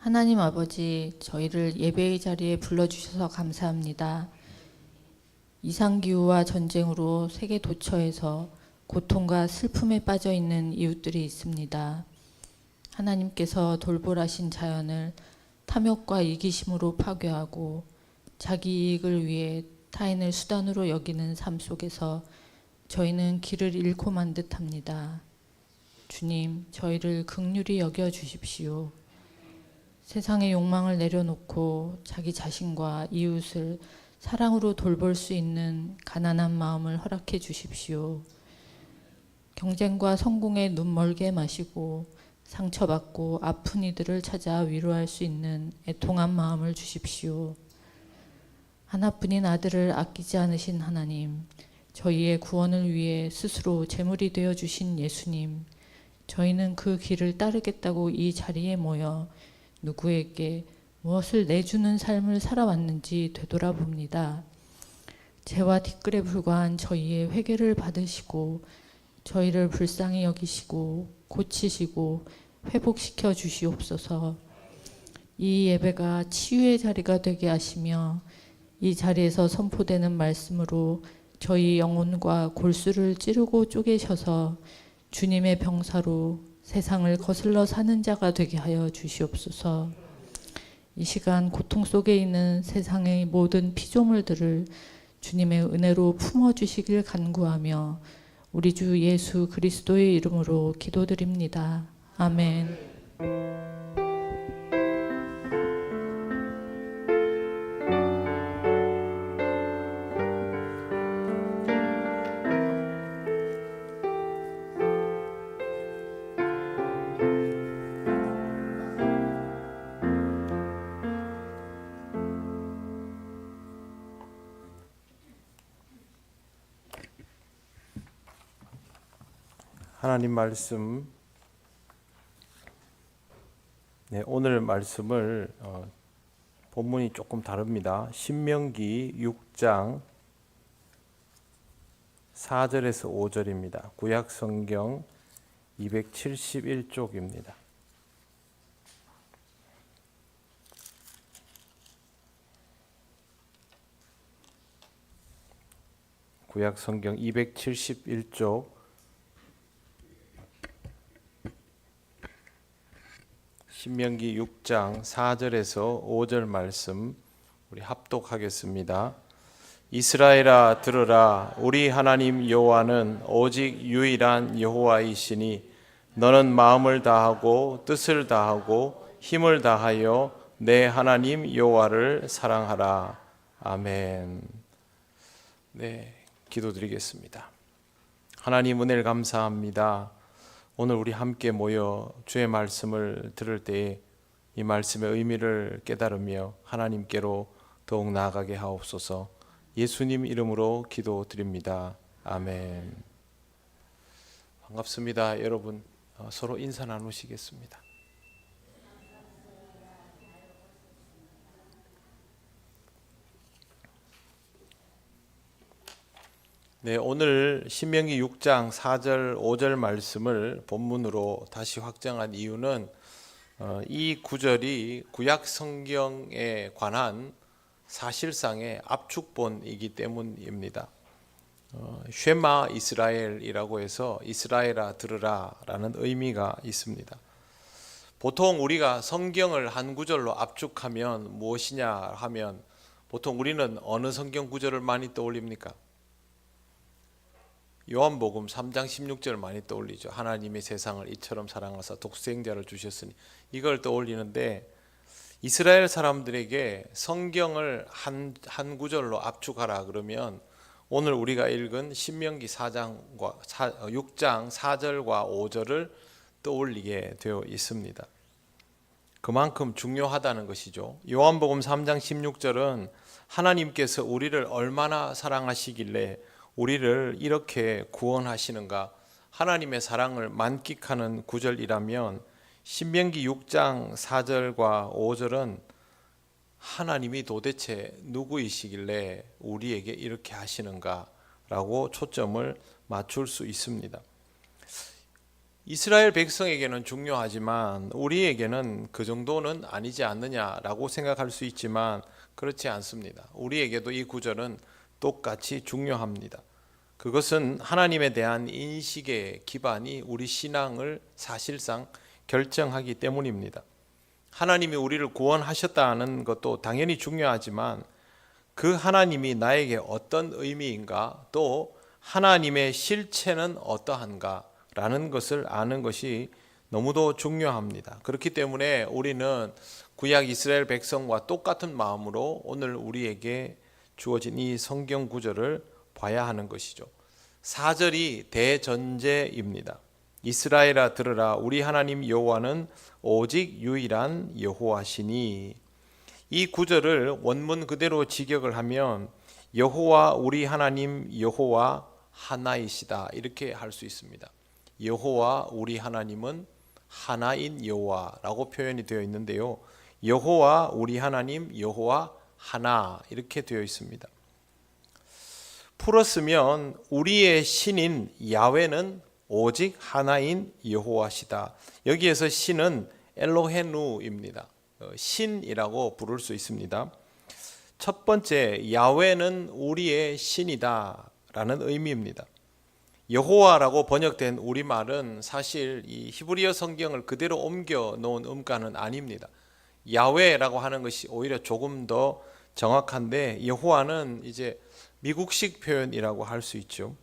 하나님 아버지, 저희를 예배의 자리에 불러주셔서 감사합니다. 이상기후와 전쟁으로 세계 도처에서 고통과 슬픔에 빠져 있는 이웃들이 있습니다. 하나님께서 돌보라신 자연을 탐욕과 이기심으로 파괴하고 자기 이익을 위해 타인을 수단으로 여기는 삶 속에서 저희는 길을 잃고만 듯합니다. 주님, 저희를 긍휼히 여겨 주십시오. 세상의 욕망을 내려놓고 자기 자신과 이웃을 사랑으로 돌볼 수 있는 가난한 마음을 허락해 주십시오. 경쟁과 성공에 눈 멀게 마시고 상처받고 아픈 이들을 찾아 위로할 수 있는 애통한 마음을 주십시오. 하나뿐인 아들을 아끼지 않으신 하나님, 저희의 구원을 위해 스스로 제물이 되어 주신 예수님, 저희는 그 길을 따르겠다고 이 자리에 모여 누구에게 무엇을 내주는 삶을 살아왔는지 되돌아봅니다. 죄와 티끌에 불과한 저희의 회개를 받으시고 저희를 불쌍히 여기시고 고치시고 회복시켜 주시옵소서. 이 예배가 치유의 자리가 되게 하시며 이 자리에서 선포되는 말씀으로 저희 영혼과 골수를 찌르고 쪼개셔서 주님의 병사로 세상을 거슬러 사는 자가 되게 하여 주시옵소서. 이 시간 고통 속에 있는 세상의 모든 피조물들을 주님의 은혜로 품어주시길 간구하며 우리 주 예수 그리스도의 이름으로 기도드립니다. 아멘. 하나님 말씀, 오늘 말씀을 본문이 조금 다릅니다. 신명기 6장 4절에서 5절입니다. 구약 성경 271쪽입니다. 구약 성경 271쪽 신명기 6장 4절에서 5절 말씀 우리 합독하겠습니다. 이스라엘아 들으라. 우리 하나님 여호와는 오직 유일한 여호와이시니 너는 마음을 다하고 뜻을 다하고 힘을 다하여 내 하나님 여호와를 사랑하라. 아멘. 네, 기도드리겠습니다. 하나님 은혜를 감사합니다. 오늘 우리 함께 모여 주의 말씀을 들을 때에 이 말씀의 의미를 깨달으며 하나님께로 더욱 나아가게 하옵소서. 예수님 이름으로 기도드립니다. 아멘. 반갑습니다. 여러분, 서로 인사 나누시겠습니다. 네, 오늘 신명기 6장 4절 5절 말씀을 본문으로 다시 확정한 이유는 이 구절이 구약 성경에 관한 사실상의 압축본이기 때문입니다. 쉐마 이스라엘이라고 해서 이스라엘아 들으라 라는 의미가 있습니다. 보통 우리가 성경을 한 구절로 압축하면 무엇이냐 하면 보통 우리는 어느 성경 구절을 많이 떠올립니까? 요한복음 3장 16절 많이 떠올리죠. 하나님이 세상을 이처럼 사랑하사 독생자를 주셨으니 이걸 떠올리는데 이스라엘 사람들에게 성경을 한 구절로 압축하라 그러면 오늘 우리가 읽은 신명기 6장 4절과 5절을 떠올리게 되어 있습니다. 그만큼 중요하다는 것이죠. 요한복음 3장 16절은 하나님께서 우리를 얼마나 사랑하시길래 우리를 이렇게 구원하시는가, 하나님의 사랑을 만끽하는 구절이라면 신명기 6장 4절과 5절은 하나님이 도대체 누구이시길래 우리에게 이렇게 하시는가 라고 초점을 맞출 수 있습니다. 이스라엘 백성에게는 중요하지만 우리에게는 그 정도는 아니지 않느냐라고 생각할 수 있지만 그렇지 않습니다. 우리에게도 이 구절은 똑같이 중요합니다. 그것은 하나님에 대한 인식의 기반이 우리 신앙을 사실상 결정하기 때문입니다. 하나님이 우리를 구원하셨다는 것도 당연히 중요하지만 그 하나님이 나에게 어떤 의미인가, 또 하나님의 실체는 어떠한가 라는 것을 아는 것이 너무도 중요합니다. 그렇기 때문에 우리는 구약 이스라엘 백성과 똑같은 마음으로 오늘 우리에게 주어진 이 성경 구절을 봐야 하는 것이죠. 4절이 대전제입니다. 이스라엘아 들으라, 우리 하나님 여호와는 오직 유일한 여호와시니. 이 구절을 원문 그대로 직역을 하면 여호와 우리 하나님 여호와 하나이시다 이렇게 할 수 있습니다. 여호와 우리 하나님은 하나인 여호와라고 표현이 되어 있는데요. 여호와 우리 하나님 여호와 하나 이렇게 되어 있습니다. 풀었으면 우리의 신인 야훼는 오직 하나인 여호와시다. 여기에서 신은 엘로헤누입니다. 신이라고 부를 수 있습니다. 첫 번째, 야훼는 우리의 신이다 라는 의미입니다. 여호와라고 번역된 우리말은 사실 이 히브리어 성경을 그대로 옮겨 놓은 음가는 아닙니다. 야훼라고 하는 것이 오히려 조금 더 정확한데, 여호와는 이제 미국식 표현이라고 할 수 있죠.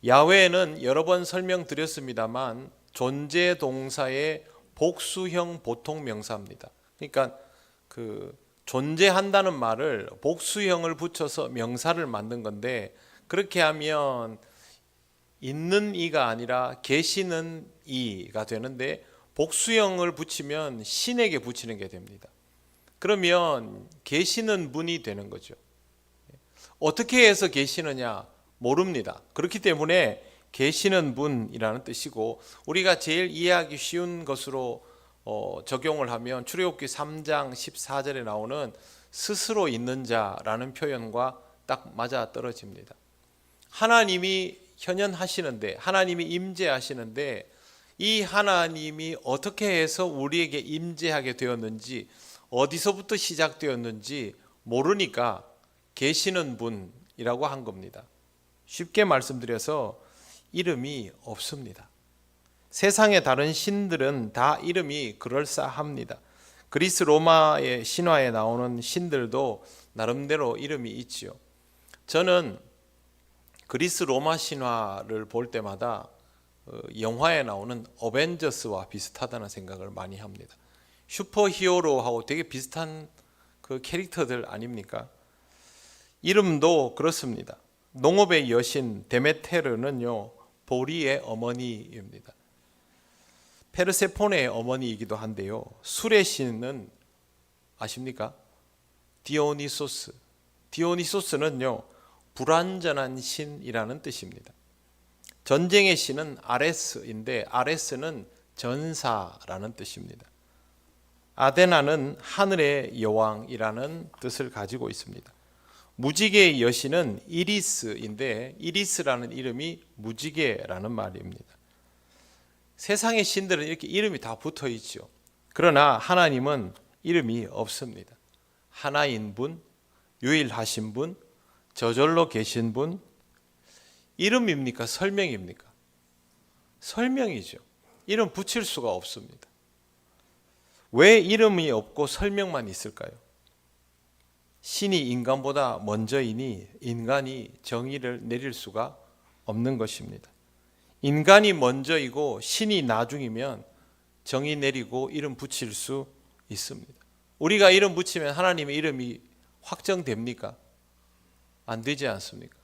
야훼는 여러 번 설명드렸습니다만 존재 동사의 복수형 보통 명사입니다. 그러니까 그 존재한다는 말을 복수형을 붙여서 명사를 만든 건데, 그렇게 하면 있는 이가 아니라 계시는 이가 되는데 복수형을 붙이면 신에게 붙이는 게 됩니다. 그러면 계시는 분이 되는 거죠. 어떻게 해서 계시느냐 모릅니다. 그렇기 때문에 계시는 분이라는 뜻이고, 우리가 제일 이해하기 쉬운 것으로 적용을 하면 출애굽기 3장 14절에 나오는 스스로 있는 자라는 표현과 딱 맞아 떨어집니다. 하나님이 현현하시는데, 하나님이 임재하시는데, 이 하나님이 어떻게 해서 우리에게 임재하게 되었는지, 어디서부터 시작되었는지 모르니까 계시는 분이라고 한 겁니다. 쉽게 말씀드려서 이름이 없습니다. 세상의 다른 신들은 다 이름이 그럴싸합니다. 그리스 로마의 신화에 나오는 신들도 나름대로 이름이 있지요. 저는 그리스 로마 신화를 볼 때마다 영화에 나오는 어벤져스와 비슷하다는 생각을 많이 합니다. 슈퍼히어로하고 되게 비슷한 그 캐릭터들 아닙니까? 이름도 그렇습니다. 농업의 여신 데메테르는요, 보리의 어머니입니다. 페르세포네의 어머니이기도 한데요, 술의 신은 아십니까? 디오니소스. 디오니소스는요, 불완전한 신이라는 뜻입니다. 전쟁의 신은 아레스인데, 아레스는 전사라는 뜻입니다. 아데나는 하늘의 여왕이라는 뜻을 가지고 있습니다. 무지개의 여신은 이리스인데, 이리스라는 이름이 무지개라는 말입니다. 세상의 신들은 이렇게 이름이 다 붙어 있죠. 그러나 하나님은 이름이 없습니다. 하나인 분, 유일하신 분, 저절로 계신 분. 이름입니까? 설명입니까? 설명이죠. 이름 붙일 수가 없습니다. 왜 이름이 없고 설명만 있을까요? 신이 인간보다 먼저이니 인간이 정의를 내릴 수가 없는 것입니다. 인간이 먼저이고 신이 나중이면 정의 내리고 이름 붙일 수 있습니다. 우리가 이름 붙이면 하나님의 이름이 확정됩니까? 안 되지 않습니까?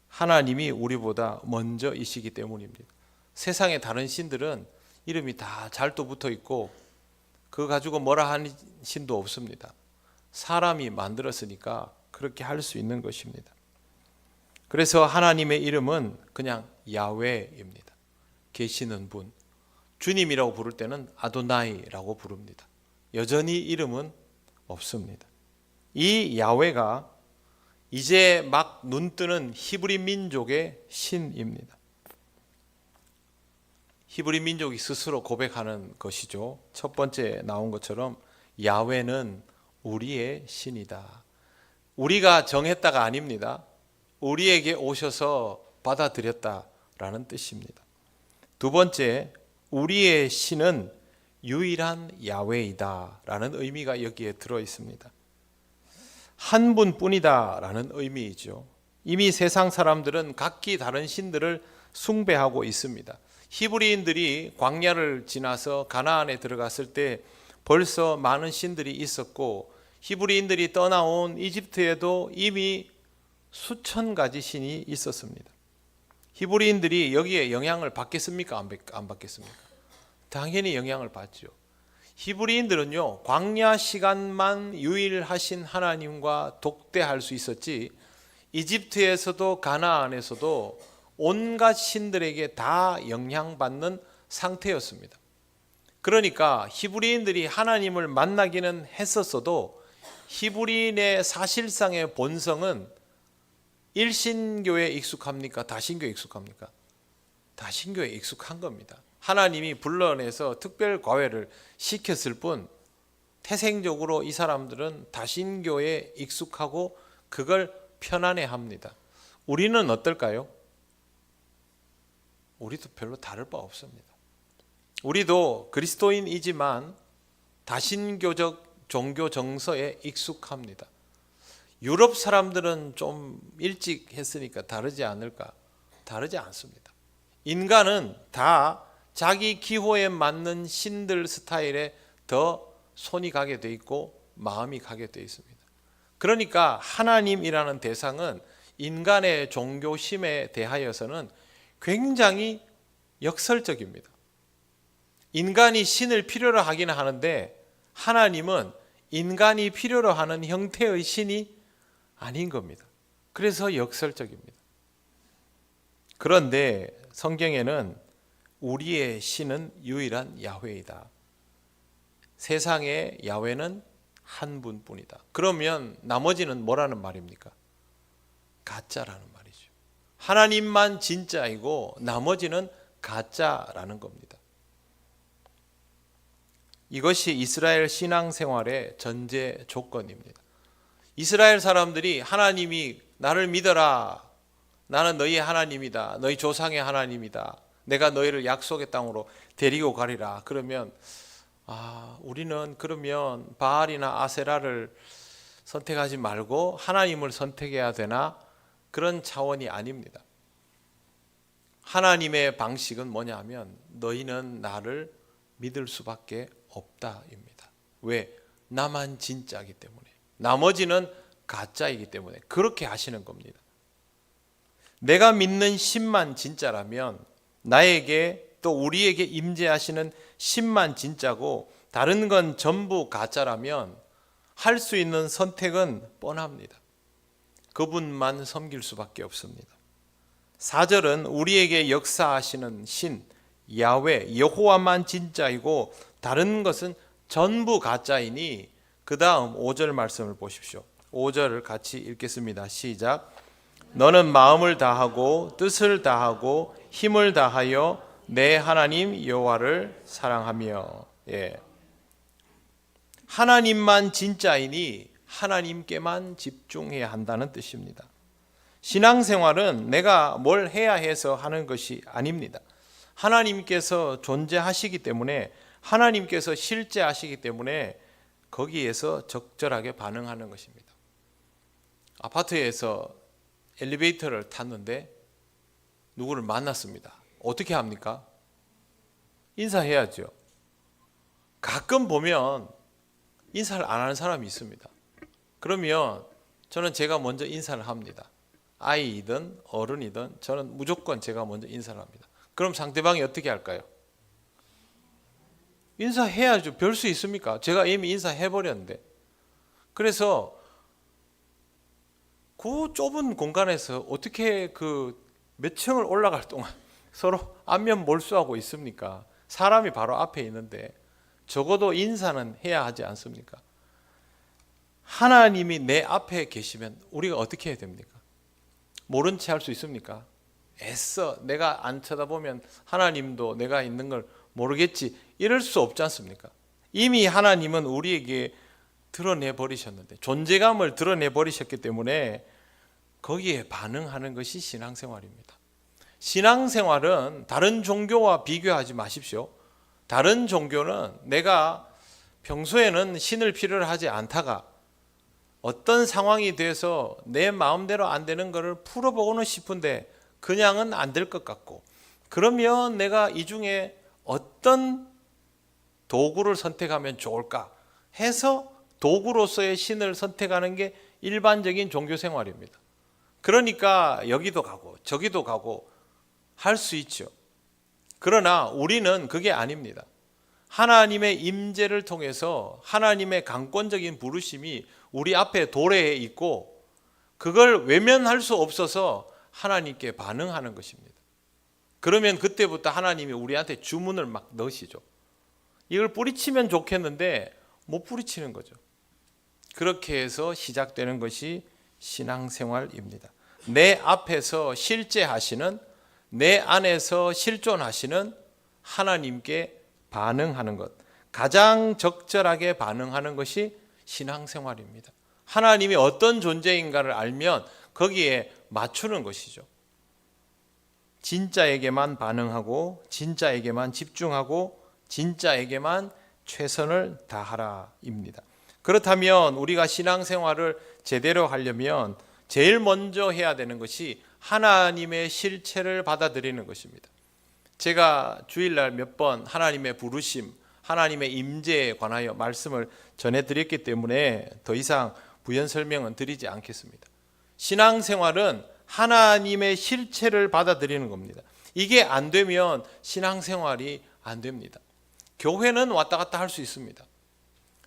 하나님이 우리보다 먼저이시기 때문입니다. 세상의 다른 신들은 이름이 다 잘도 붙어 있고 그거 가지고 뭐라 하는 신도 없습니다. 사람이 만들었으니까 그렇게 할 수 있는 것입니다. 그래서 하나님의 이름은 그냥 야훼입니다. 계시는 분. 주님이라고 부를 때는 아도나이라고 부릅니다. 여전히 이름은 없습니다. 이 야훼가 이제 막 눈뜨는 히브리 민족의 신입니다. 히브리 민족이 스스로 고백하는 것이죠. 첫 번째 나온 것처럼 야훼는 우리의 신이다. 우리가 정했다가 아닙니다. 우리에게 오셔서 받아들였다라는 뜻입니다. 두 번째, 우리의 신은 유일한 야훼이다 라는 의미가 여기에 들어 있습니다. 한 분뿐이다 라는 의미이죠. 이미 세상 사람들은 각기 다른 신들을 숭배하고 있습니다. 히브리인들이 광야를 지나서 가나안에 들어갔을 때 벌써 많은 신들이 있었고, 히브리인들이 떠나온 이집트에도 이미 수천 가지 신이 있었습니다. 히브리인들이 여기에 영향을 받겠습니까? 안 받겠습니까? 당연히 영향을 받죠. 히브리인들은요, 광야 시간만 유일하신 하나님과 독대할 수 있었지, 이집트에서도 가나안에서도 온갖 신들에게 다 영향받는 상태였습니다. 그러니까 히브리인들이 하나님을 만나기는 했었어도 히브리인의 사실상의 본성은 일신교에 익숙합니까? 다신교에 익숙합니까? 다신교에 익숙한 겁니다. 하나님이 불러내서 특별 과외를 시켰을 뿐 태생적으로 이 사람들은 다신교에 익숙하고 그걸 편안해합니다. 우리는 어떨까요? 우리도 별로 다를 바 없습니다. 우리도 그리스도인이지만 다신교적 종교 정서에 익숙합니다. 유럽 사람들은 좀 일찍 했으니까 다르지 않을까? 다르지 않습니다. 인간은 다 자기 기호에 맞는 신들 스타일에 더 손이 가게 돼 있고 마음이 가게 돼 있습니다. 그러니까 하나님이라는 대상은 인간의 종교심에 대하여서는 굉장히 역설적입니다. 인간이 신을 필요로 하기는 하는데 하나님은 인간이 필요로 하는 형태의 신이 아닌 겁니다. 그래서 역설적입니다. 그런데 성경에는 우리의 신은 유일한 야훼이다. 세상의 야훼는 한 분뿐이다. 그러면 나머지는 뭐라는 말입니까? 가짜라는 말이죠. 하나님만 진짜이고 나머지는 가짜라는 겁니다. 이것이 이스라엘 신앙생활의 전제 조건입니다. 이스라엘 사람들이 하나님이 나를 믿어라, 나는 너희의 하나님이다, 너희 조상의 하나님이다, 내가 너희를 약속의 땅으로 데리고 가리라. 그러면 우리는 그러면 바알이나 아세라를 선택하지 말고 하나님을 선택해야 되나? 그런 차원이 아닙니다. 하나님의 방식은 뭐냐 하면 너희는 나를 믿을 수밖에 없다입니다. 왜? 나만 진짜이기 때문에, 나머지는 가짜이기 때문에 그렇게 하시는 겁니다. 내가 믿는 신만 진짜라면 나에게 또 우리에게 임재하시는 신만 진짜고 다른 건 전부 가짜라면 할 수 있는 선택은 뻔합니다. 그분만 섬길 수밖에 없습니다. 4절은 우리에게 역사하시는 신 야훼 여호와만 진짜이고 다른 것은 전부 가짜이니, 그 다음 5절 말씀을 보십시오. 5절을 같이 읽겠습니다. 시작. 너는 마음을 다하고 뜻을 다하고 힘을 다하여 내 하나님 여호와를 사랑하며. 하나님만 진짜이니 하나님께만 집중해야 한다는 뜻입니다. 신앙생활은 내가 뭘 해야 해서 하는 것이 아닙니다. 하나님께서 존재하시기 때문에, 하나님께서 실제하시기 때문에 거기에서 적절하게 반응하는 것입니다. 아파트에서 엘리베이터를 탔는데 누구를 만났습니다. 어떻게 합니까? 인사해야죠. 가끔 보면 인사를 안 하는 사람이 있습니다. 그러면 저는 제가 먼저 인사를 합니다. 아이든 어른이든 저는 무조건 제가 먼저 인사를 합니다. 그럼 상대방이 어떻게 할까요? 인사해야죠. 별 수 있습니까? 제가 이미 인사해버렸는데. 그래서 그 좁은 공간에서 어떻게 그 몇 층을 올라갈 동안 서로 안면 몰수하고 있습니까? 사람이 바로 앞에 있는데 적어도 인사는 해야 하지 않습니까? 하나님이 내 앞에 계시면 우리가 어떻게 해야 됩니까? 모른 채 할 수 있습니까? 애써 내가 안 쳐다보면 하나님도 내가 있는 걸 모르겠지 이럴 수 없지 않습니까? 이미 하나님은 우리에게 드러내 버리셨는데, 존재감을 드러내 버리셨기 때문에 거기에 반응하는 것이 신앙생활입니다. 신앙생활은 다른 종교와 비교하지 마십시오. 다른 종교는 내가 평소에는 신을 필요로 하지 않다가 어떤 상황이 돼서 내 마음대로 안 되는 것을 풀어보고는 싶은데 그냥은 안 될 것 같고, 그러면 내가 이 중에 어떤 도구를 선택하면 좋을까 해서 도구로서의 신을 선택하는 게 일반적인 종교 생활입니다. 그러니까 여기도 가고 저기도 가고 할 수 있죠. 그러나 우리는 그게 아닙니다. 하나님의 임재를 통해서 하나님의 강권적인 부르심이 우리 앞에 도래해 있고 그걸 외면할 수 없어서 하나님께 반응하는 것입니다. 그러면 그때부터 하나님이 우리한테 주문을 막 넣으시죠. 이걸 뿌리치면 좋겠는데 못 뿌리치는 거죠. 그렇게 해서 시작되는 것이 신앙생활입니다. 내 앞에서 실제하시는, 내 안에서 실존하시는 하나님께 반응하는 것, 가장 적절하게 반응하는 것이 신앙생활입니다. 하나님이 어떤 존재인가를 알면 거기에 맞추는 것이죠. 진짜에게만 반응하고 진짜에게만 집중하고 진짜에게만 최선을 다하라입니다. 그렇다면 우리가 신앙생활을 제대로 하려면 제일 먼저 해야 되는 것이 하나님의 실체를 받아들이는 것입니다. 제가 주일날 몇 번 하나님의 부르심, 하나님의 임재에 관하여 말씀을 전해드렸기 때문에 더 이상 부연 설명은 드리지 않겠습니다. 신앙생활은 하나님의 실체를 받아들이는 겁니다. 이게 안 되면 신앙생활이 안 됩니다. 교회는 왔다 갔다 할 수 있습니다.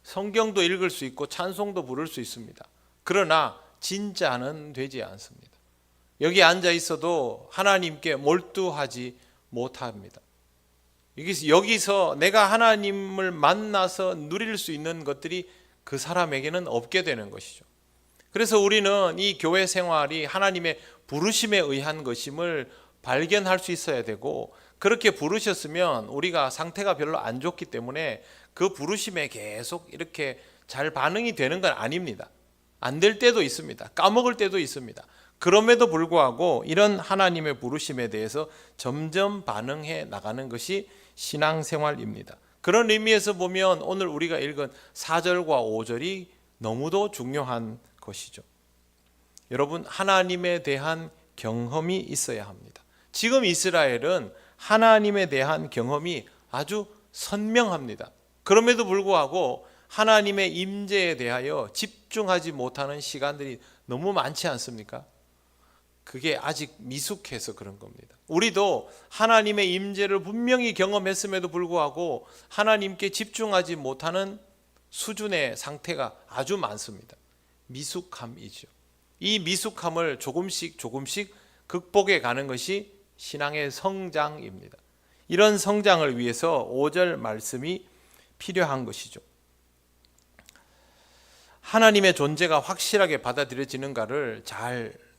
성경도 읽을 수 있고 찬송도 부를 수 있습니다. 그러나 진짜는 되지 않습니다. 여기 앉아 있어도 하나님께 몰두하지 못합니다. 여기서 내가 하나님을 만나서 누릴 수 있는 것들이 그 사람에게는 없게 되는 것이죠. 그래서 우리는 이 교회 생활이 하나님의 부르심에 의한 것임을 발견할 수 있어야 되고, 그렇게 부르셨으면 우리가 상태가 별로 안 좋기 때문에 그 부르심에 계속 이렇게 잘 반응이 되는 건 아닙니다. 안 될 때도 있습니다. 까먹을 때도 있습니다. 그럼에도 불구하고 이런 하나님의 부르심에 대해서 점점 반응해 나가는 것이 신앙생활입니다. 그런 의미에서 보면 오늘 우리가 읽은 4절과 5절이 너무도 중요한 것이죠. 여러분, 하나님에 대한 경험이 있어야 합니다. 지금 이스라엘은 하나님에 대한 경험이 아주 선명합니다. 그럼에도 불구하고 하나님의 임재에 대하여 집중하지 못하는 시간들이 너무 많지 않습니까? 그게 아직 미숙해서 그런 겁니다. 우리도 하나님의 임재를 분명히 경험했음에도 불구하고 하나님께 집중하지 못하는 수준의 상태가 아주 많습니다. 미숙함이죠. 이 미숙함을 조금씩 극복해 가는 것이 신앙의 성장입니다. 이런 성장을 위해서 5절 말씀이 필요한 것이죠. 하나님의 존재가 확실하게 받아들여지는가를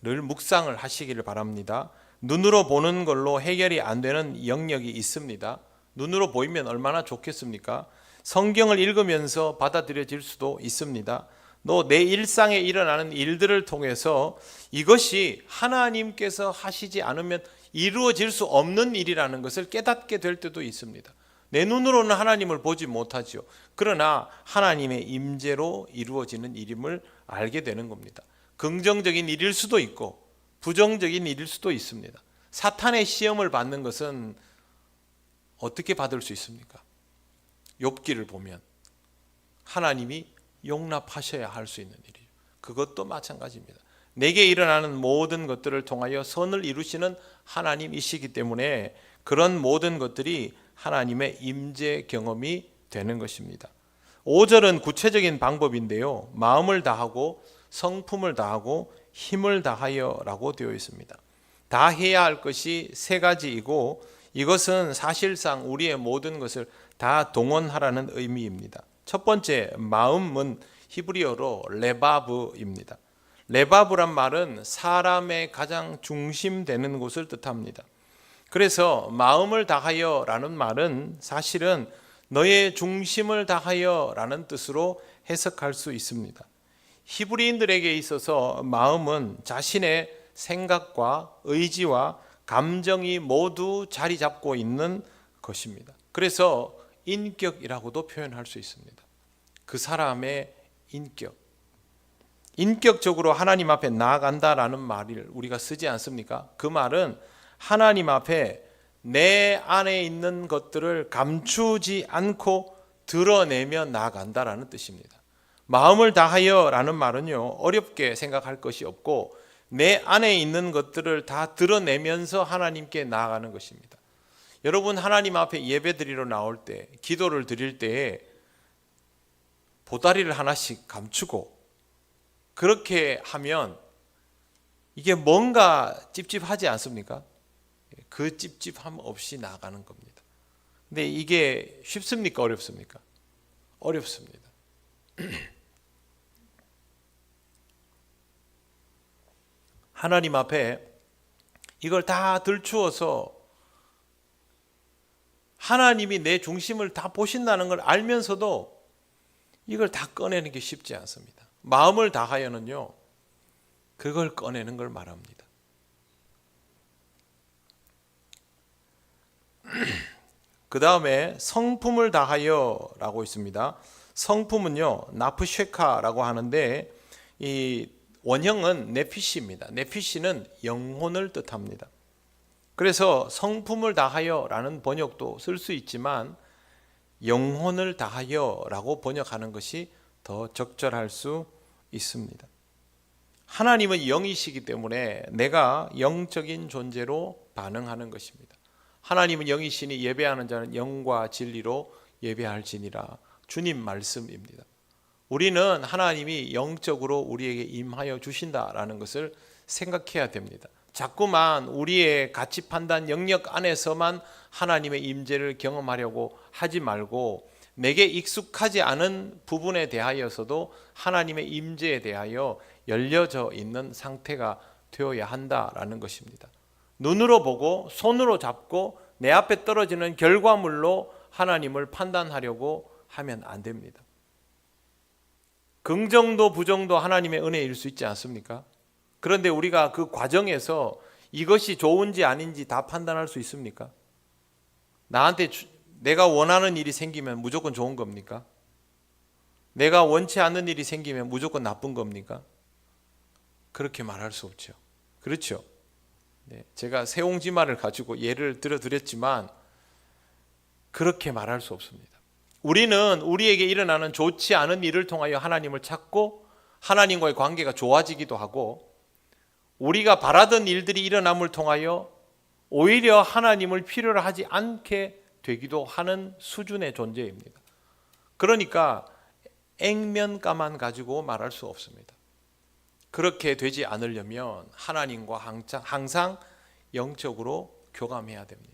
늘 묵상을 하시기를 바랍니다. 눈으로 보는 걸로 해결이 안 되는 영역이 있습니다. 눈으로 보이면 얼마나 좋겠습니까? 성경을 읽으면서 받아들여질 수도 있습니다. 또 내 일상에 일어나는 일들을 통해서 이것이 하나님께서 하시지 않으면 이루어질 수 없는 일이라는 것을 깨닫게 될 때도 있습니다. 내 눈으로는 하나님을 보지 못하죠. 그러나 하나님의 임재로 이루어지는 일임을 알게 되는 겁니다. 긍정적인 일일 수도 있고 부정적인 일일 수도 있습니다. 사탄의 시험을 받는 것은 어떻게 받을 수 있습니까? 욥기를 보면 하나님이 용납하셔야 할 수 있는 일이에요. 그것도 마찬가지입니다. 내게 일어나는 모든 것들을 통하여 선을 이루시는 하나님이시기 때문에 그런 모든 것들이 하나님의 임재 경험이 되는 것입니다. 5절은 구체적인 방법인데요, 마음을 다하고 성품을 다하고 힘을 다하여 라고 되어 있습니다. 다 해야 할 것이 세 가지이고 이것은 사실상 우리의 모든 것을 다 동원하라는 의미입니다. 첫 번째, 마음은 히브리어로 레바브입니다. 레바브란 말은 사람의 가장 중심되는 곳을 뜻합니다. 그래서 마음을 다하여 라는 말은 사실은 너의 중심을 다하여 라는 뜻으로 해석할 수 있습니다. 히브리인들에게 있어서 마음은 자신의 생각과 의지와 감정이 모두 자리 잡고 있는 것입니다. 그래서 인격이라고도 표현할 수 있습니다. 그 사람의 인격. 인격적으로 하나님 앞에 나아간다라는 말을 우리가 쓰지 않습니까? 그 말은 하나님 앞에 내 안에 있는 것들을 감추지 않고 드러내며 나아간다라는 뜻입니다. 마음을 다하여 라는 말은요, 어렵게 생각할 것이 없고 내 안에 있는 것들을 다 드러내면서 하나님께 나아가는 것입니다. 여러분, 하나님 앞에 예배 드리러 나올 때, 기도를 드릴 때에 보다리를 하나씩 감추고 그렇게 하면 이게 뭔가 찝찝하지 않습니까? 그 찝찝함 없이 나아가는 겁니다. 근데 이게 쉽습니까? 어렵습니까? 어렵습니다. 하나님 앞에 이걸 다 들추어서 하나님이 내 중심을 다 보신다는 걸 알면서도 이걸 다 꺼내는 게 쉽지 않습니다. 마음을 다하여는요, 그걸 꺼내는 걸 말합니다. 그 다음에 성품을 다하여라고 있습니다. 성품은요, 나프쉐카라고 하는데 이 원형은 네피시입니다. 네피시는 영혼을 뜻합니다. 그래서 성품을 다하여라는 번역도 쓸 수 있지만 영혼을 다하여라고 번역하는 것이 더 적절할 수 있습니다. 하나님은 영이시기 때문에 내가 영적인 존재로 반응하는 것입니다. 하나님은 영이시니 예배하는 자는 영과 진리로 예배할지니라, 주님 말씀입니다. 우리는 하나님이 영적으로 우리에게 임하여 주신다라는 것을 생각해야 됩니다. 자꾸만 우리의 가치 판단 영역 안에서만 하나님의 임재를 경험하려고 하지 말고 내게 익숙하지 않은 부분에 대하여서도 하나님의 임재에 대하여 열려져 있는 상태가 되어야 한다라는 것입니다. 눈으로 보고 손으로 잡고 내 앞에 떨어지는 결과물로 하나님을 판단하려고 하면 안 됩니다. 긍정도 부정도 하나님의 은혜일 수 있지 않습니까? 그런데 우리가 그 과정에서 이것이 좋은지 아닌지 다 판단할 수 있습니까? 나한테 내가 원하는 일이 생기면 무조건 좋은 겁니까? 내가 원치 않는 일이 생기면 무조건 나쁜 겁니까? 그렇게 말할 수 없죠. 그렇죠? 네, 제가 새옹지마를 가지고 예를 들어드렸지만 그렇게 말할 수 없습니다. 우리는 우리에게 일어나는 좋지 않은 일을 통하여 하나님을 찾고 하나님과의 관계가 좋아지기도 하고, 우리가 바라던 일들이 일어남을 통하여 오히려 하나님을 필요로 하지 않게 되기도 하는 수준의 존재입니다. 그러니까 액면가만 가지고 말할 수 없습니다. 그렇게 되지 않으려면 하나님과 항상 영적으로 교감해야 됩니다.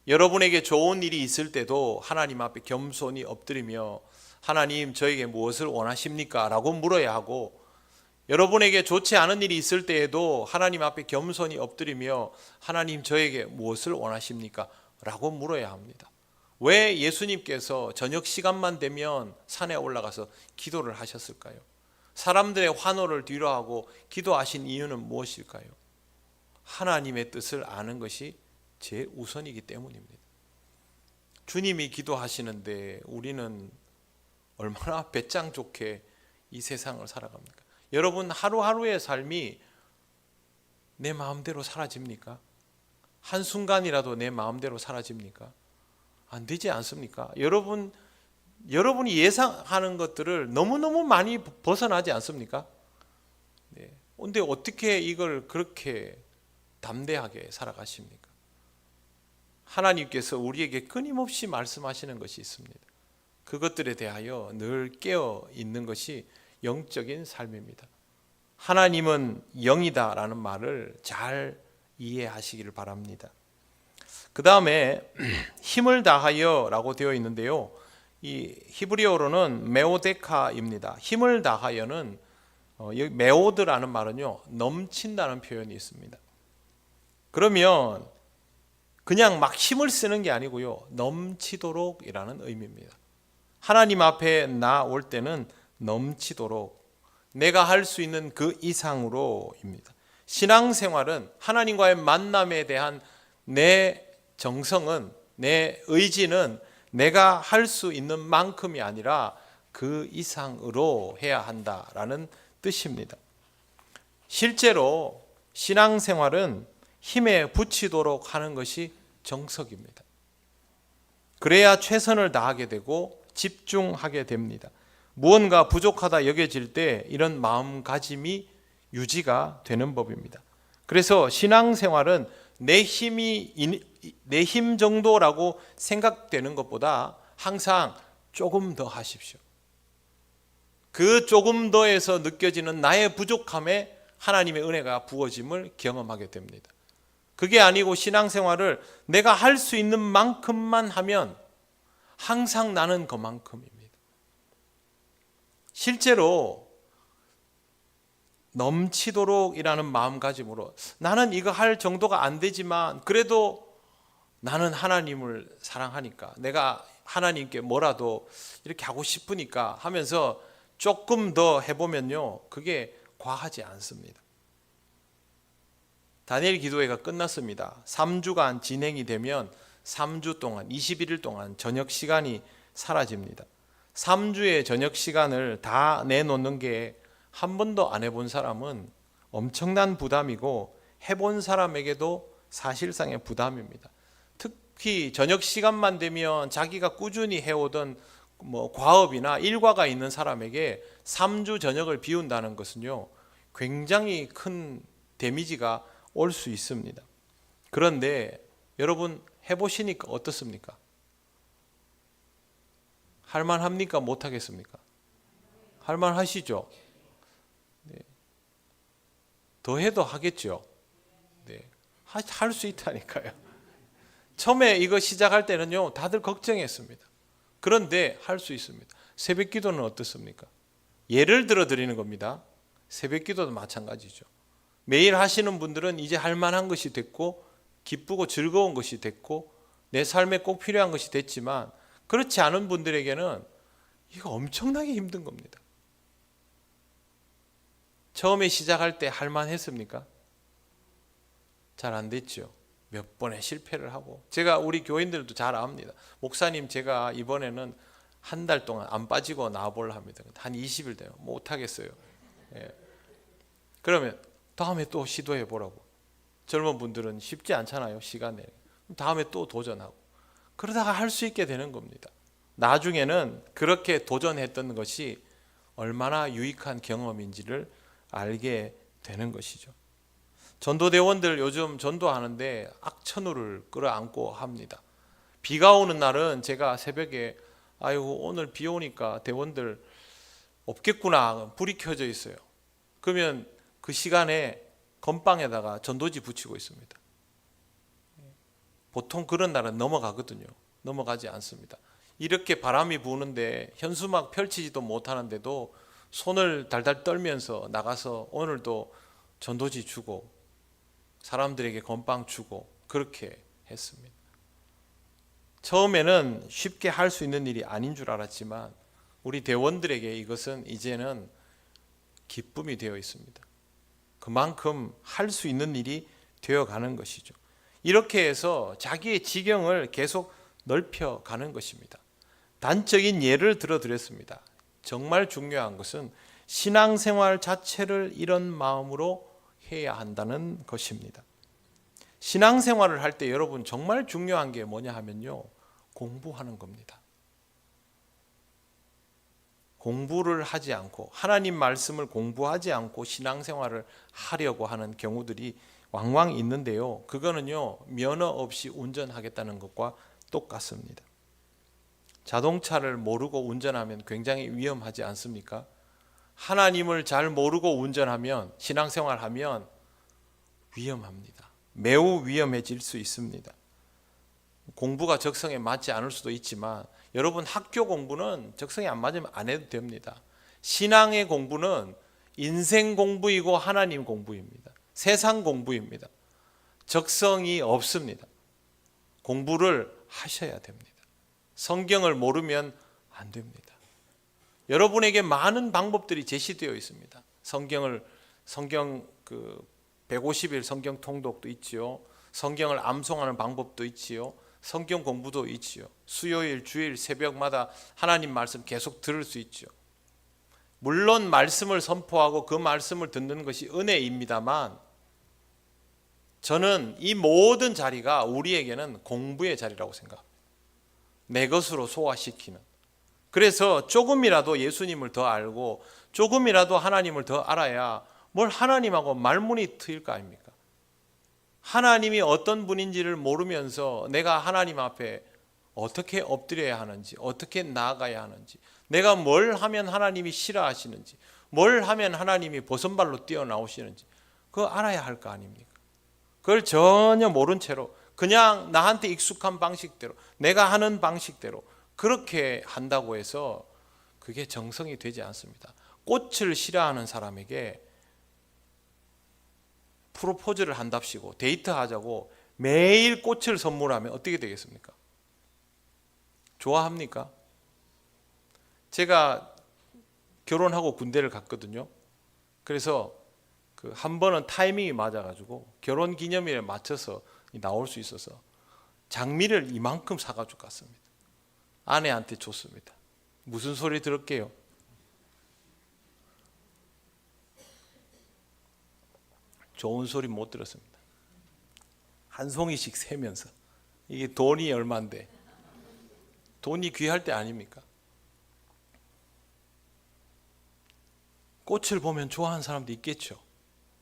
여러분에게 좋은 일이 있을 때도 하나님 앞에 겸손히 엎드리며 하나님, 저에게 무엇을 원하십니까? 라고 물어야 하고, 여러분에게 좋지 않은 일이 있을 때에도 하나님 앞에 겸손히 엎드리며 하나님, 저에게 무엇을 원하십니까? 라고 물어야 합니다. 왜 예수님께서 저녁 시간만 되면 산에 올라가서 기도를 하셨을까요? 사람들의 환호를 뒤로하고 기도하신 이유는 무엇일까요? 하나님의 뜻을 아는 것이 제일 우선이기 때문입니다. 주님이 기도하시는데 우리는 얼마나 배짱 좋게 이 세상을 살아갑니까? 여러분, 하루하루의 삶이 내 마음대로 사라집니까? 한순간이라도 내 마음대로 사라집니까? 안 되지 않습니까? 여러분이 예상하는 것들을 너무너무 많이 벗어나지 않습니까? 네. 근데 어떻게 이걸 그렇게 담대하게 살아가십니까? 하나님께서 우리에게 끊임없이 말씀하시는 것이 있습니다. 그것들에 대하여 늘 깨어 있는 것이 영적인 삶입니다. 하나님은 영이다라는 말을 잘 이해하시기를 바랍니다. 그 다음에 힘을 다하여라고 되어 있는데요, 이 히브리어로는 메오데카입니다. 힘을 다하여는 여기 메오드라는 말은요, 넘친다는 표현이 있습니다. 그러면 그냥 막 힘을 쓰는 게 아니고요, 넘치도록이라는 의미입니다. 하나님 앞에 나올 때는 넘치도록 내가 할 수 있는 그 이상으로입니다. 신앙생활은 하나님과의 만남에 대한 내 정성은, 내 의지는 내가 할 수 있는 만큼이 아니라 그 이상으로 해야 한다라는 뜻입니다. 실제로 신앙생활은 힘에 부치도록 하는 것이 정석입니다. 그래야 최선을 다하게 되고 집중하게 됩니다. 무언가 부족하다 여겨질 때 이런 마음가짐이 유지가 되는 법입니다. 그래서 신앙생활은 내 힘 정도라고 생각되는 것보다 항상 조금 더 하십시오. 그 조금 더에서 느껴지는 나의 부족함에 하나님의 은혜가 부어짐을 경험하게 됩니다. 그게 아니고 신앙생활을 내가 할 수 있는 만큼만 하면 항상 나는 그만큼입니다. 실제로 넘치도록이라는 마음가짐으로 나는 이거 할 정도가 안 되지만 그래도 나는 하나님을 사랑하니까, 내가 하나님께 뭐라도 이렇게 하고 싶으니까 하면서 조금 더 해보면요, 그게 과하지 않습니다. 다니엘 기도회가 끝났습니다. 3주간 진행이 되면 3주 동안 21일 동안 저녁 시간이 사라집니다. 3주의 저녁 시간을 다 내놓는 게 한 번도 안 해본 사람은 엄청난 부담이고 해본 사람에게도 사실상의 부담입니다. 특히 저녁 시간만 되면 자기가 꾸준히 해오던 과업이나 일과가 있는 사람에게 3주 저녁을 비운다는 것은요, 굉장히 큰 데미지가 올 수 있습니다. 그런데 여러분 해보시니까 어떻습니까? 할만합니까? 못하겠습니까? 할만하시죠? 네. 더 해도 하겠죠? 네. 할 수 있다니까요. 처음에 이거 시작할 때는요, 다들 걱정했습니다. 그런데 할 수 있습니다. 새벽 기도는 어떻습니까? 예를 들어 드리는 겁니다. 새벽 기도도 마찬가지죠. 매일 하시는 분들은 이제 할 만한 것이 됐고 기쁘고 즐거운 것이 됐고 내 삶에 꼭 필요한 것이 됐지만, 그렇지 않은 분들에게는 이거 엄청나게 힘든 겁니다. 처음에 시작할 때 할 만했습니까? 잘 안 됐죠. 몇 번의 실패를 하고, 제가 우리 교인들도 잘 압니다. 목사님, 제가 이번에는 한 달 동안 안 빠지고 나와볼라 합니다. 한 20일 돼요. 못하겠어요. 예. 그러면 다음에 또 시도해 보라고. 젊은 분들은 쉽지 않잖아요, 시간에. 다음에 또 도전하고. 그러다가 할 수 있게 되는 겁니다. 나중에는 그렇게 도전했던 것이 얼마나 유익한 경험인지를 알게 되는 것이죠. 전도대원들 요즘 전도하는데 악천후를 끌어안고 합니다. 비가 오는 날은 제가 새벽에 아이고 오늘 비 오니까 대원들 없겠구나, 불이 켜져 있어요. 그러면 그 시간에 건빵에다가 전도지 붙이고 있습니다. 보통 그런 날은 넘어가거든요. 넘어가지 않습니다. 이렇게 바람이 부는데 현수막 펼치지도 못하는데도 손을 달달 떨면서 나가서 오늘도 전도지 주고 사람들에게 건빵 주고 그렇게 했습니다. 처음에는 쉽게 할 수 있는 일이 아닌 줄 알았지만 우리 대원들에게 이것은 이제는 기쁨이 되어 있습니다. 그만큼 할 수 있는 일이 되어가는 것이죠. 이렇게 해서 자기의 지경을 계속 넓혀가는 것입니다. 단적인 예를 들어드렸습니다. 정말 중요한 것은 신앙생활 자체를 이런 마음으로 해야 한다는 것입니다. 신앙생활을 할 때 여러분 정말 중요한 게 뭐냐 하면요, 공부하는 겁니다. 공부를 하지 않고, 하나님 말씀을 공부하지 않고 신앙생활을 하려고 하는 경우들이 왕왕 있는데요, 그거는요 면허 없이 운전하겠다는 것과 똑같습니다. 자동차를 모르고 운전하면 굉장히 위험하지 않습니까? 하나님을 잘 모르고 운전하면, 신앙생활하면 위험합니다. 매우 위험해질 수 있습니다. 공부가 적성에 맞지 않을 수도 있지만 여러분 학교 공부는 적성에 안 맞으면 안 해도 됩니다. 신앙의 공부는 인생 공부이고 하나님 공부입니다. 세상 공부입니다. 적성이 없습니다. 공부를 하셔야 됩니다. 성경을 모르면 안 됩니다. 여러분에게 많은 방법들이 제시되어 있습니다. 성경 150일 성경 통독도 있지요. 성경을 암송하는 방법도 있지요. 성경 공부도 있지요. 수요일, 주일, 새벽마다 하나님 말씀 계속 들을 수 있죠. 물론 말씀을 선포하고 그 말씀을 듣는 것이 은혜입니다만 저는 이 모든 자리가 우리에게는 공부의 자리라고 생각합니다. 내 것으로 소화시키는. 그래서 조금이라도 예수님을 더 알고 조금이라도 하나님을 더 알아야 뭘 하나님하고 말문이 트일 거 아닙니까? 하나님이 어떤 분인지를 모르면서 내가 하나님 앞에 어떻게 엎드려야 하는지, 어떻게 나아가야 하는지, 내가 뭘 하면 하나님이 싫어하시는지, 뭘 하면 하나님이 버선발로 뛰어나오시는지 그거 알아야 할 거 아닙니까? 그걸 전혀 모른 채로 그냥 나한테 익숙한 방식대로, 내가 하는 방식대로 그렇게 한다고 해서 그게 정성이 되지 않습니다. 꽃을 싫어하는 사람에게 프로포즈를 한답시고 데이트하자고 매일 꽃을 선물하면 어떻게 되겠습니까? 좋아합니까? 제가 결혼하고 군대를 갔거든요. 그래서 한 번은 타이밍이 맞아가지고 결혼 기념일에 맞춰서 나올 수 있어서 장미를 이만큼 사가지고 갔습니다. 아내한테 줬습니다. 무슨 소리 들을게요? 좋은 소리 못 들었습니다. 한 송이씩 세면서 이게 돈이 얼만데 돈이 귀할 때 아닙니까? 꽃을 보면 좋아하는 사람도 있겠죠.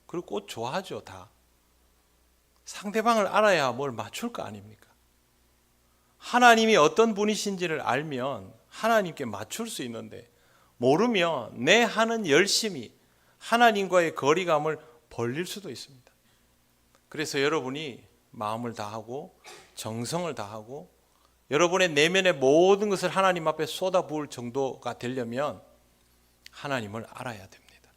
그리고 꽃 좋아하죠. 다 상대방을 알아야 뭘 맞출 거 아닙니까? 하나님이 어떤 분이신지를 알면 하나님께 맞출 수 있는데 모르면 내 하는 열심히 하나님과의 거리감을 벌릴 수도 있습니다. 그래서 여러분이 마음을 다하고 정성을 다하고 여러분의 내면의 모든 것을 하나님 앞에 쏟아부을 정도가 되려면 하나님을 알아야 됩니다.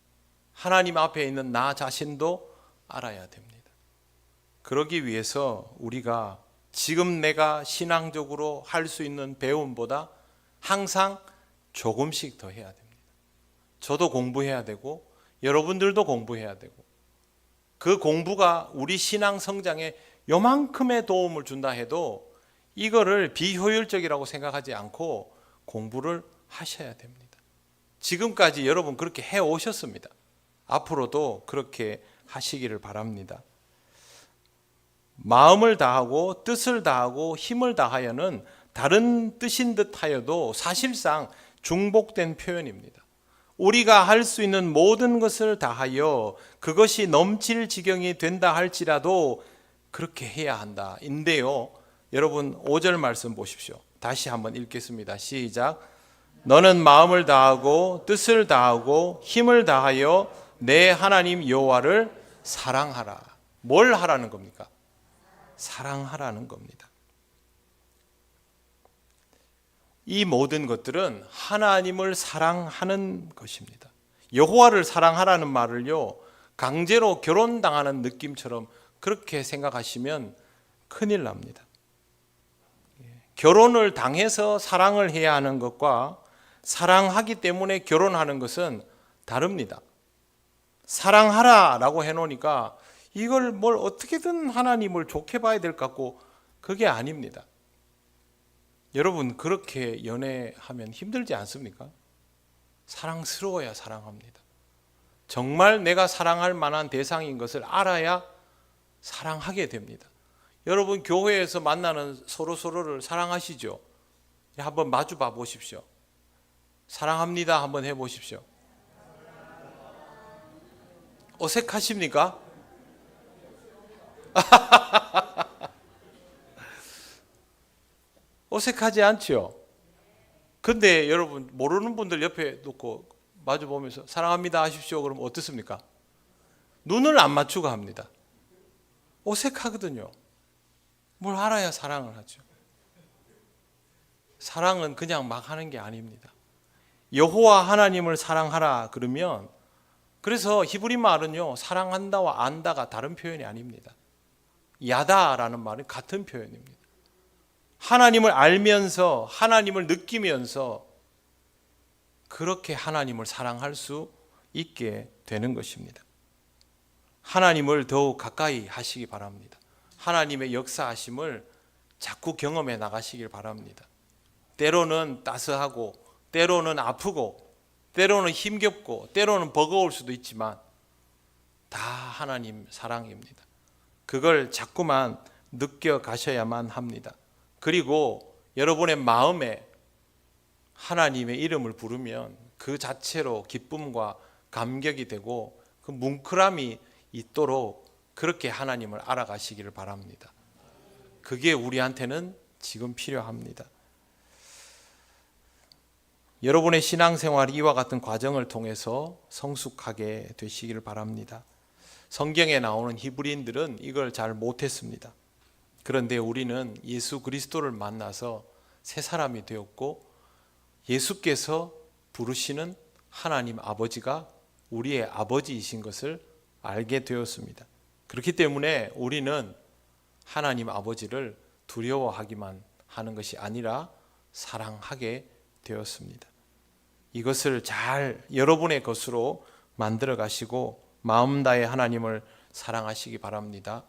하나님 앞에 있는 나 자신도 알아야 됩니다. 그러기 위해서 우리가 지금 내가 신앙적으로 할 수 있는 배움보다 항상 조금씩 더 해야 됩니다. 저도 공부해야 되고 여러분들도 공부해야 되고 그 공부가 우리 신앙 성장에 요만큼의 도움을 준다 해도 이거를 비효율적이라고 생각하지 않고 공부를 하셔야 됩니다. 지금까지 여러분 그렇게 해오셨습니다. 앞으로도 그렇게 하시기를 바랍니다. 마음을 다하고 뜻을 다하고 힘을 다하여는 다른 뜻인 듯 하여도 사실상 중복된 표현입니다. 우리가 할 수 있는 모든 것을 다하여 그것이 넘칠 지경이 된다 할지라도 그렇게 해야 한다 인데요. 여러분 5절 말씀 보십시오. 다시 한번 읽겠습니다. 시작. 너는 마음을 다하고 뜻을 다하고 힘을 다하여 내 하나님 여호와를 사랑하라. 뭘 하라는 겁니까? 사랑하라는 겁니다. 이 모든 것들은 하나님을 사랑하는 것입니다. 여호와를 사랑하라는 말을요, 강제로 결혼당하는 느낌처럼 그렇게 생각하시면 큰일 납니다. 결혼을 당해서 사랑을 해야 하는 것과 사랑하기 때문에 결혼하는 것은 다릅니다. 사랑하라라고 해놓으니까 이걸 뭘 어떻게든 하나님을 좋게 봐야 될 것 같고 그게 아닙니다. 여러분 그렇게 연애하면 힘들지 않습니까? 사랑스러워야 사랑합니다. 정말 내가 사랑할 만한 대상인 것을 알아야 사랑하게 됩니다. 여러분 교회에서 만나는 서로를 사랑하시죠? 한번 마주 봐 보십시오. 사랑합니다 한번 해보십시오. 어색하십니까? 어색하지 않죠? 근데 여러분 모르는 분들 옆에 놓고 마주 보면서 사랑합니다 하십시오 그러면 어떻습니까? 눈을 안 맞추고 합니다. 어색하거든요. 뭘 알아야 사랑을 하죠. 사랑은 그냥 막 하는 게 아닙니다. 여호와 하나님을 사랑하라 그러면 그래서 히브리 말은요, 사랑한다와 안다가 다른 표현이 아닙니다. 야다라는 말은 같은 표현입니다. 하나님을 알면서, 하나님을 느끼면서 그렇게 하나님을 사랑할 수 있게 되는 것입니다. 하나님을 더욱 가까이 하시기 바랍니다. 하나님의 역사하심을 자꾸 경험해 나가시길 바랍니다. 때로는 따스하고, 때로는 아프고, 때로는 힘겹고, 때로는 버거울 수도 있지만 다 하나님 사랑입니다. 그걸 자꾸만 느껴가셔야만 합니다. 그리고 여러분의 마음에 하나님의 이름을 부르면 그 자체로 기쁨과 감격이 되고 그 뭉클함이 있도록 그렇게 하나님을 알아가시기를 바랍니다. 그게 우리한테는 지금 필요합니다. 여러분의 신앙생활이 이와 같은 과정을 통해서 성숙하게 되시기를 바랍니다. 성경에 나오는 히브리인들은 이걸 잘 못했습니다. 그런데 우리는 예수 그리스도를 만나서 새 사람이 되었고 예수께서 부르시는 하나님 아버지가 우리의 아버지이신 것을 알게 되었습니다. 그렇기 때문에 우리는 하나님 아버지를 두려워하기만 하는 것이 아니라 사랑하게 되었습니다. 이것을 잘 여러분의 것으로 만들어 가시고 마음 다해 하나님을 사랑하시기 바랍니다.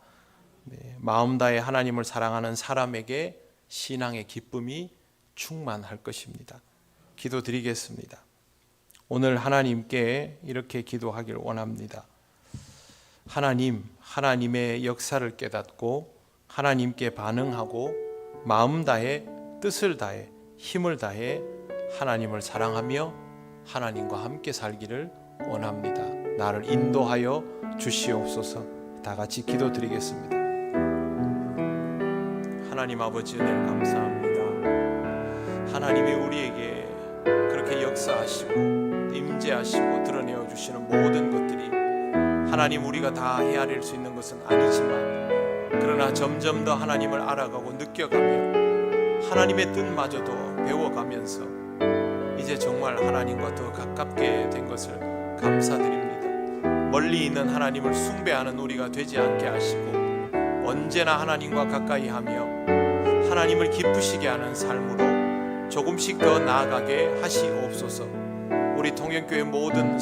마음 다해 하나님을 사랑하는 사람에게 신앙의 기쁨이 충만할 것입니다. 기도드리겠습니다. 오늘 하나님께 이렇게 기도하길 원합니다. 하나님, 하나님의 역사를 깨닫고 하나님께 반응하고 마음 다해 뜻을 다해 힘을 다해 하나님을 사랑하며 하나님과 함께 살기를 원합니다. 나를 인도하여 주시옵소서. 다 같이 기도드리겠습니다. 하나님 아버지 은혜를 감사합니다. 하나님이 우리에게 그렇게 역사하시고 임재하시고 드러내어 주시는 모든 것들이 하나님 우리가 다 헤아릴 수 있는 것은 아니지만 그러나 점점 더 하나님을 알아가고 느껴가며 하나님의 뜻마저도 배워가면서 이제 정말 하나님과 더 가깝게 된 것을 감사드립니다. 멀리 있는 하나님을 숭배하는 우리가 되지 않게 하시고 언제나 하나님과 가까이 하며 하나님을 기쁘시게 하는 삶으로 조금씩 더 나아가게 하시옵소서. 우리 통영교회 모든